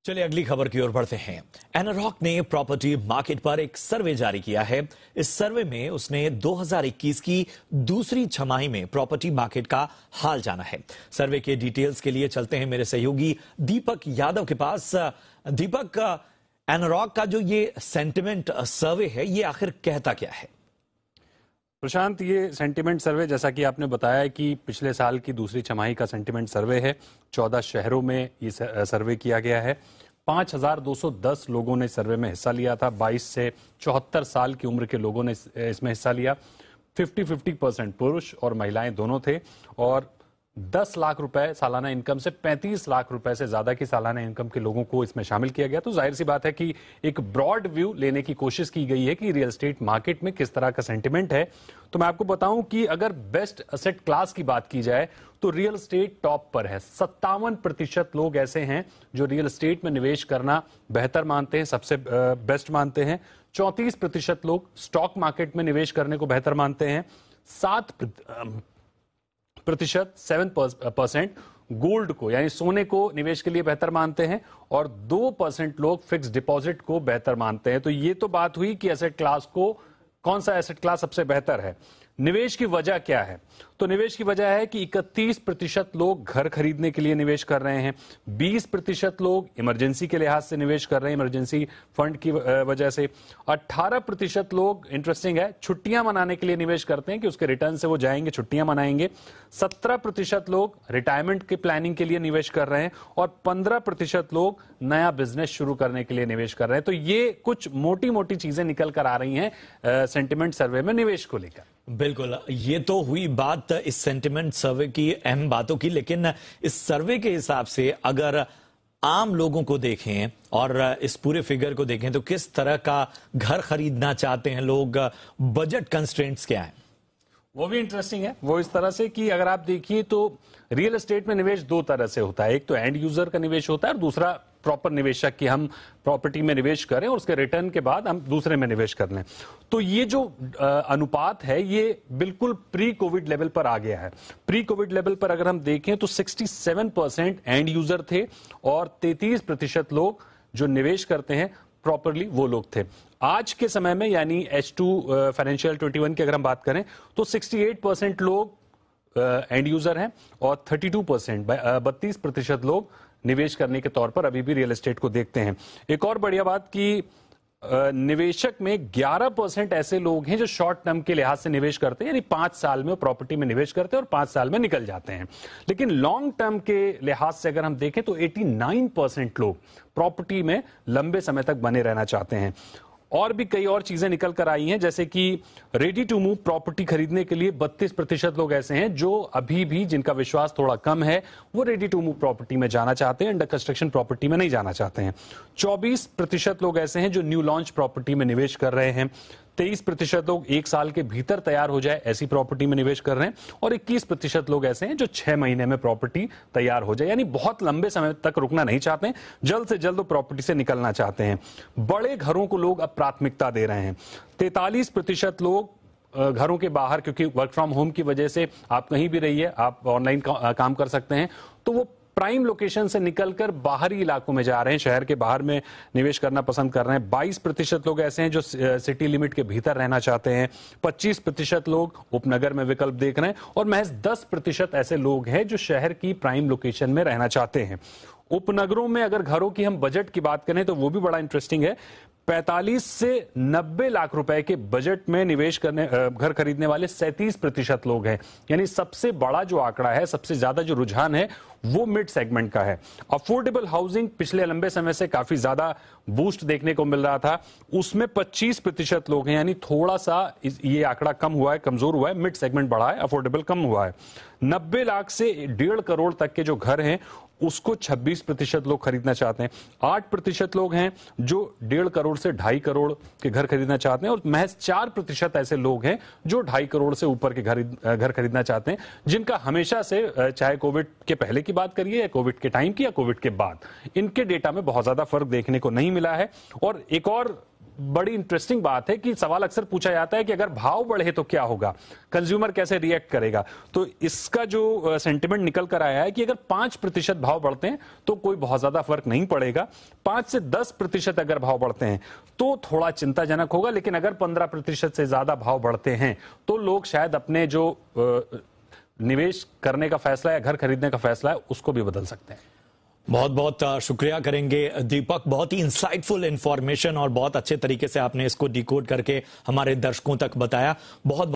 चलिए अगली खबर की ओर बढ़ते हैं। एनारॉक ने प्रॉपर्टी मार्केट पर एक सर्वे जारी किया है। इस सर्वे में उसने 2021 की दूसरी छमाही में प्रॉपर्टी मार्केट का हाल जाना है। सर्वे के डिटेल्स के लिए चलते हैं मेरे सहयोगी दीपक यादव के पास। दीपक, एनारॉक का जो ये सेंटिमेंट सर्वे है, ये आखिर कहता क्या है? प्रशांत, ये सेंटिमेंट सर्वे जैसा कि आपने बताया कि पिछले साल की दूसरी छमाही का सेंटिमेंट सर्वे है। 14 शहरों में ये सर्वे किया गया है। 5210 लोगों ने सर्वे में हिस्सा लिया था। 22 से 74 साल की उम्र के लोगों ने इसमें हिस्सा लिया। 50-50% पुरुष और महिलाएं दोनों थे और 10 लाख रुपए सालाना इनकम से 35 लाख रुपए से ज्यादा की सालाना इनकम के लोगों को इसमें शामिल किया गया। तो जाहिर सी बात है कि एक ब्रॉड व्यू लेने की कोशिश की गई है कि रियल एस्टेट मार्केट में किस तरह का सेंटिमेंट है। तो मैं आपको बताऊं कि अगर बेस्ट एसेट क्लास की बात की जाए तो रियल एस्टेट टॉप पर है। 57% लोग ऐसे हैं जो रियल एस्टेट में निवेश करना बेहतर मानते हैं, सबसे बेस्ट मानते हैं। 34% लोग स्टॉक मार्केट में निवेश करने को बेहतर मानते हैं। 7% गोल्ड को यानी सोने को निवेश के लिए बेहतर मानते हैं और 2% लोग फिक्स डिपॉजिट को बेहतर मानते हैं। तो ये तो बात हुई कि एसेट क्लास को, कौन सा एसेट क्लास सबसे बेहतर है। निवेश की वजह क्या है? तो निवेश की वजह है कि 31% लोग घर खरीदने के लिए निवेश कर रहे हैं। 20% लोग इमरजेंसी के लिहाज से निवेश कर रहे हैं, इमरजेंसी फंड की वजह से। 18% लोग, इंटरेस्टिंग है, छुट्टियां मनाने के लिए निवेश करते हैं कि उसके रिटर्न से वो जाएंगे, छुट्टियां मनाएंगे। 17% लोग रिटायरमेंट की प्लानिंग के लिए निवेश कर रहे हैं और 15% लोग नया बिजनेस शुरू करने के लिए निवेश कर रहे हैं। तो ये कुछ मोटी मोटी चीजें निकल कर आ रही हैं सेंटिमेंट सर्वे में निवेश को लेकर। बिल्कुल, ये तो हुई बात इस सेंटिमेंट सर्वे की अहम बातों की, लेकिन इस सर्वे के हिसाब से अगर आम लोगों को देखें और इस पूरे फिगर को देखें तो किस तरह का घर खरीदना चाहते हैं लोग, बजट कंस्ट्रेंट्स क्या है? वो भी इंटरेस्टिंग है। वो इस तरह से कि अगर आप देखिए तो रियल एस्टेट में निवेश दो तरह से होता है। एक तो एंड यूजर का निवेश होता है और दूसरा प्रॉपर निवेशक की हम प्रॉपर्टी में निवेश करें और उसके रिटर्न के बाद हम दूसरे में निवेश कर लें। तो ये जो अनुपात है ये बिल्कुल प्री कोविड लेवल पर आ गया है। प्री कोविड लेवल पर अगर हम देखें तो 67% एंड यूजर थे और 33% लोग जो निवेश करते हैं प्रॉपरली वो लोग थे। आज के समय में यानी H2 फाइनेंशियल 21 की अगर हम बात करें तो 68% लोग एंड यूजर हैं और 32% लोग निवेश करने के तौर पर अभी भी रियल एस्टेट को देखते हैं। एक और बढ़िया बात कि निवेशक में 11% ऐसे लोग हैं जो शॉर्ट टर्म के लिहाज से निवेश करते हैं, यानी 5 साल में प्रॉपर्टी में निवेश करते हैं और 5 साल में निकल जाते हैं। लेकिन लॉन्ग टर्म के लिहाज से अगर हम देखें तो 89% लोग प्रॉपर्टी में लंबे समय तक बने रहना चाहते हैं। और भी कई और चीजें निकल कर आई हैं, जैसे कि रेडी टू मूव प्रॉपर्टी खरीदने के लिए 32% लोग ऐसे हैं जो अभी भी, जिनका विश्वास थोड़ा कम है, वो रेडी टू मूव प्रॉपर्टी में जाना चाहते हैं, अंडर कंस्ट्रक्शन प्रॉपर्टी में नहीं जाना चाहते हैं। 24% लोग ऐसे हैं जो न्यू लॉन्च प्रॉपर्टी में निवेश कर रहे हैं। 23% लोग 1 साल के भीतर तैयार हो जाए ऐसी प्रॉपर्टी में निवेश कर रहे हैं और 21% लोग ऐसे हैं जो 6 महीने में प्रॉपर्टी तैयार हो जाए, यानी बहुत लंबे समय तक रुकना नहीं चाहते हैं, जल्द से जल्द प्रॉपर्टी से निकलना चाहते हैं। बड़े घरों को लोग अब प्राथमिकता दे रहे हैं। 43% लोग घरों के बाहर, क्योंकि वर्क फ्रॉम होम की वजह से आप कहीं भी रहिए, आप ऑनलाइन काम कर सकते हैं, तो वो प्राइम लोकेशन से निकलकर बाहरी इलाकों में जा रहे हैं, शहर के बाहर में निवेश करना पसंद कर रहे हैं। 22% लोग ऐसे हैं जो सिटी लिमिट के भीतर रहना चाहते हैं। 25% लोग उपनगर में विकल्प देख रहे हैं और महज 10% ऐसे लोग हैं जो शहर की प्राइम लोकेशन में रहना चाहते हैं। उपनगरों में अगर घरों की हम बजट की बात करें तो वो भी बड़ा इंटरेस्टिंग है। 45 से 90 लाख रुपए के बजट में निवेश करने, घर खरीदने वाले 37% लोग हैं। यानी सबसे बड़ा जो आंकड़ा है, सबसे ज्यादा जो रुझान है वो मिड सेगमेंट का है। अफोर्डेबल हाउसिंग पिछले लंबे समय से काफी ज्यादा बूस्ट देखने को मिल रहा था, उसमें 25% लोग हैं, यानी थोड़ा सा ये आंकड़ा कम हुआ है, कमजोर हुआ है। मिड सेगमेंट बढ़ा है, अफोर्डेबल कम हुआ है। 90 लाख से 1.5 करोड़ तक के जो घर हैं उसको 26% लोग खरीदना चाहते हैं। 8% लोग हैं जो 1.5 करोड़ से 2.5 करोड़ के घर खरीदना चाहते हैं और महज 4% ऐसे लोग हैं जो 2.5 करोड़ से ऊपर के घर खरीदना चाहते हैं, जिनका हमेशा से, चाहे कोविड के पहले की बात करिए या कोविड के टाइम की या कोविड के बाद, इनके डेटा में बहुत ज्यादा फर्क देखने को नहीं मिला है। और एक और बड़ी इंटरेस्टिंग बात है कि सवाल अक्सर पूछा जाता है कि अगर भाव बढ़े तो क्या होगा, कंज्यूमर कैसे रिएक्ट करेगा। तो इसका जो सेंटिमेंट निकल कर आया है कि अगर 5% भाव बढ़ते हैं तो कोई बहुत ज्यादा फर्क नहीं पड़ेगा, 5 से 10% अगर भाव बढ़ते हैं तो थोड़ा चिंताजनक होगा, लेकिन अगर 15% से ज्यादा भाव बढ़ते हैं तो लोग शायद अपने जो निवेश करने का फैसला या घर खरीदने का फैसला है उसको भी बदल सकते हैं। बहुत बहुत शुक्रिया करेंगे दीपक, बहुत ही इंसाइटफुल इंफॉर्मेशन और बहुत अच्छे तरीके से आपने इसको डिकोड करके हमारे दर्शकों तक बताया। बहुत